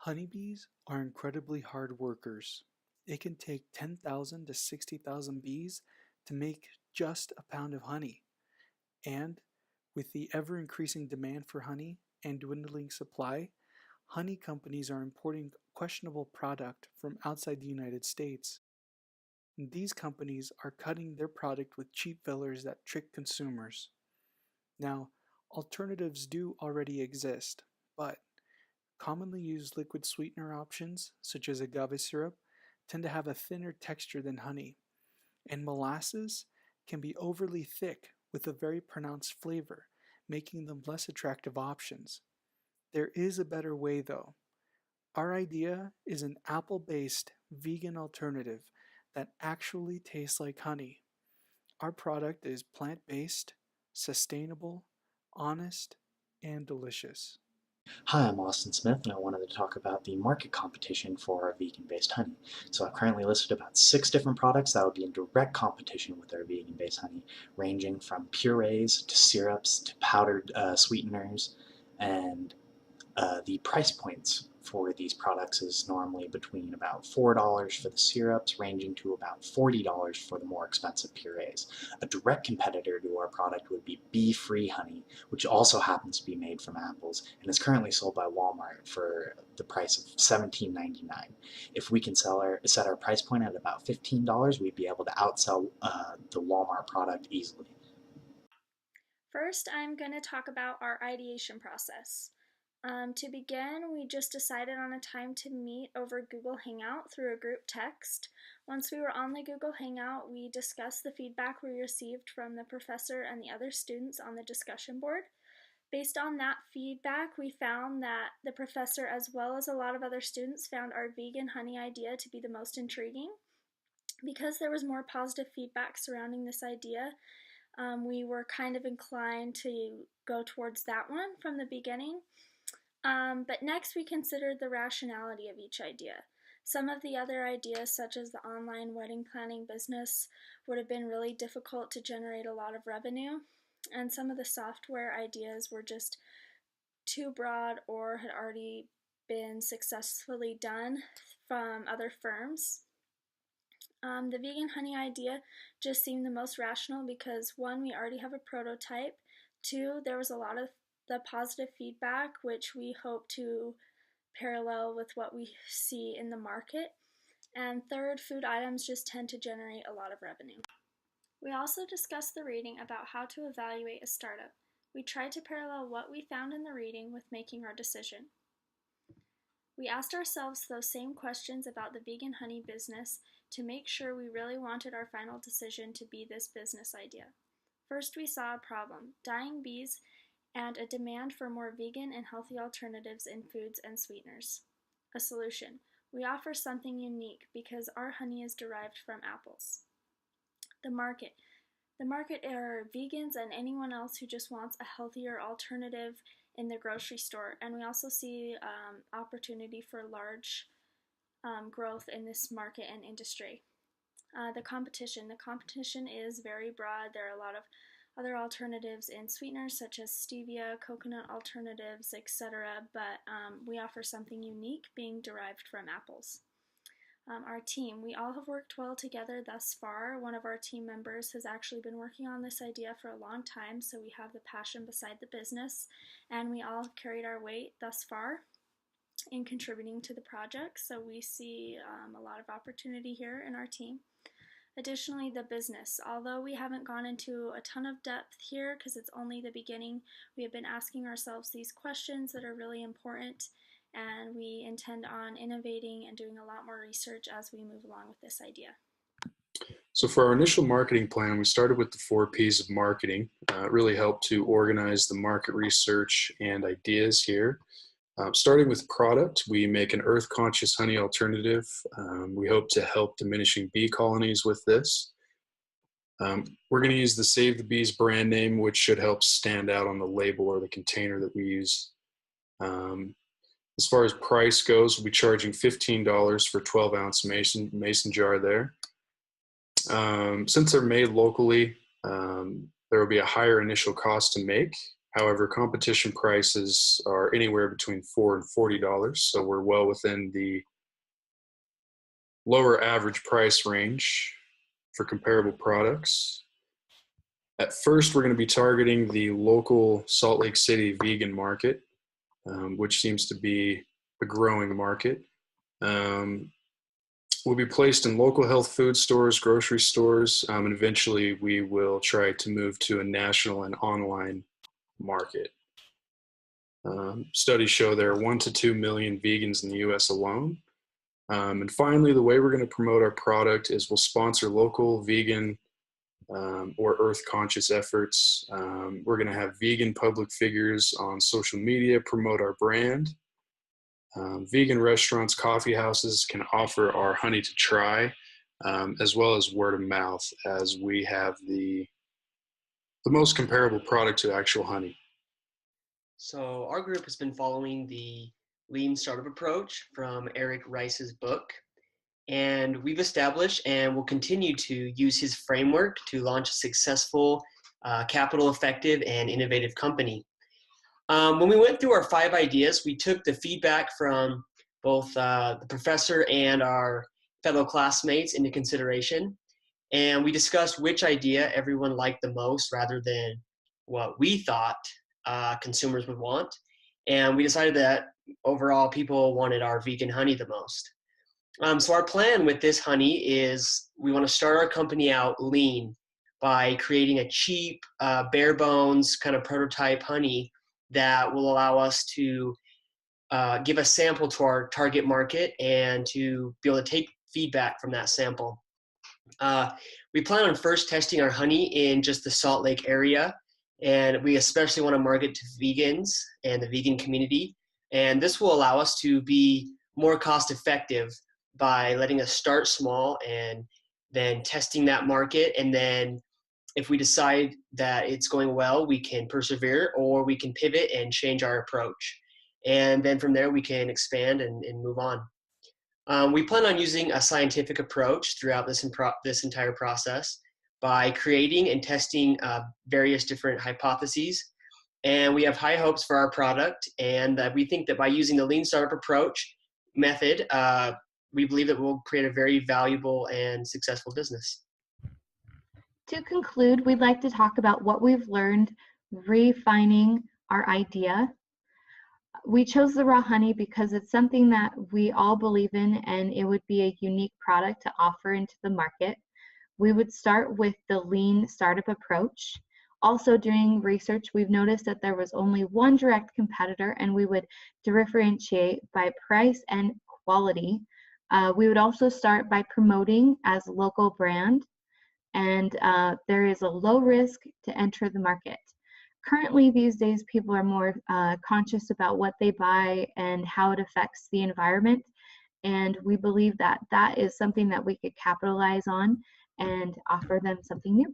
Honeybees are incredibly hard workers. It can take 10,000 to 60,000 bees to make just a pound of honey. And with the ever increasing demand for honey and dwindling supply, honey companies are importing questionable product from outside the United States. And these companies are cutting their product with cheap fillers that trick consumers. Now, alternatives do already exist, but commonly used liquid sweetener options, such as agave syrup, tend to have a thinner texture than honey, and molasses can be overly thick with a very pronounced flavor, making them less attractive options. There is a better way though. Our idea is an apple-based vegan alternative that actually tastes like honey. Our product is plant-based, sustainable, honest, and delicious. Hi, I'm Austin Smith, and I wanted to talk about the market competition for our vegan-based honey. So I've currently listed about 6 different products that would be in direct competition with our vegan-based honey, ranging from purees to syrups to powdered sweeteners, and the price points for these products is normally between about $4 for the syrups, ranging to about $40 for the more expensive purees. A direct competitor to our product would be bee-free honey, which also happens to be made from apples and is currently sold by Walmart for the price of $17.99. If we can set our price point at about $15, we'd be able to outsell the Walmart product easily. First, I'm going to talk about our ideation process. To begin, we just decided on a time to meet over Google Hangout through a group text. Once we were on the Google Hangout, we discussed the feedback we received from the professor and the other students on the discussion board. Based on that feedback, we found that the professor, as well as a lot of other students, found our vegan honey idea to be the most intriguing. Because there was more positive feedback surrounding this idea, we were kind of inclined to go towards that one from the beginning. But next we considered the rationality of each idea. Some of the other ideas, such as the online wedding planning business, would have been really difficult to generate a lot of revenue, and some of the software ideas were just too broad or had already been successfully done from other firms. The vegan honey idea just seemed the most rational because, one, we already have a prototype, two, there was a lot of the positive feedback, which we hope to parallel with what we see in the market, and third, food items just tend to generate a lot of revenue. We also discussed the reading about how to evaluate a startup. We tried to parallel what we found in the reading with making our decision. We asked ourselves those same questions about the vegan honey business to make sure we really wanted our final decision to be this business idea. First, we saw a problem: dying bees and a demand for more vegan and healthy alternatives in foods and sweeteners. A solution: we offer something unique because our honey is derived from apples. The market. The market are vegans and anyone else who just wants a healthier alternative in the grocery store, and we also see opportunity for large growth in this market and industry. The competition. The competition is very broad. There are a lot of other alternatives in sweeteners such as stevia, coconut alternatives, etc., but we offer something unique, being derived from apples. Our team. We all have worked well together thus far. One of our team members has actually been working on this idea for a long time, so we have the passion beside the business, and we all have carried our weight thus far in contributing to the project, so we see a lot of opportunity here in our team. Additionally, the business. Although we haven't gone into a ton of depth here because it's only the beginning, we have been asking ourselves these questions that are really important, and we intend on innovating and doing a lot more research as we move along with this idea. So for our initial marketing plan, we started with the 4 P's of marketing. It really helped to organize the market research and ideas here. Starting with product, we make an earth-conscious honey alternative. We hope to help diminishing bee colonies with this. We're going to use the Save the Bees brand name, which should help stand out on the label or the container that we use. As far as price goes, we'll be charging $15 for 12-ounce mason jar there. Since they're made locally, there will be a higher initial cost to make, However, competition prices are anywhere between $4 and $40, so we're well within the lower average price range for comparable products. At first, we're going to be targeting the local Salt Lake City vegan market, which seems to be a growing market. Will be placed in local health food stores, grocery stores, and eventually we will try to move to a national and online market. Studies show there are 1 to 2 million vegans in the US alone. And finally, the way we're going to promote our product is we'll sponsor local vegan or earth conscious efforts. We're going to have vegan public figures on social media promote our brand. Vegan restaurants, coffee houses can offer our honey to try, as well as word of mouth, as we have the most comparable product to actual honey. So our group has been following the lean startup approach from Eric Rice's book, and we've established and will continue to use his framework to launch a successful, capital effective, and innovative company. When we went through our 5 ideas, we took the feedback from both the professor and our fellow classmates into consideration, and we discussed which idea everyone liked the most rather than what we thought consumers would want. And we decided that overall people wanted our vegan honey the most. So our plan with this honey is we want to start our company out lean by creating a cheap, bare bones kind of prototype honey that will allow us to give a sample to our target market and to be able to take feedback from that sample. We plan on first testing our honey in just the Salt Lake area, and we especially want to market to vegans and the vegan community. And this will allow us to be more cost effective by letting us start small and then testing that market. And then if we decide that it's going well, we can persevere, or we can pivot and change our approach. And then from there, we can expand and move on. We plan on using a scientific approach throughout this entire process by creating and testing various different hypotheses. And we have high hopes for our product, and we think that by using the lean startup approach method, we believe that we'll create a very valuable and successful business. To conclude, we'd like to talk about what we've learned refining our idea. We chose the raw honey because it's something that we all believe in, and it would be a unique product to offer into the market. We would start with the lean startup approach. Also, during research, we've noticed that there was only one direct competitor, and we would differentiate by price and quality. We would also start by promoting as a local brand, and there is a low risk to enter the market. Currently, these days, people are more conscious about what they buy and how it affects the environment, and we believe that that is something that we could capitalize on and offer them something new.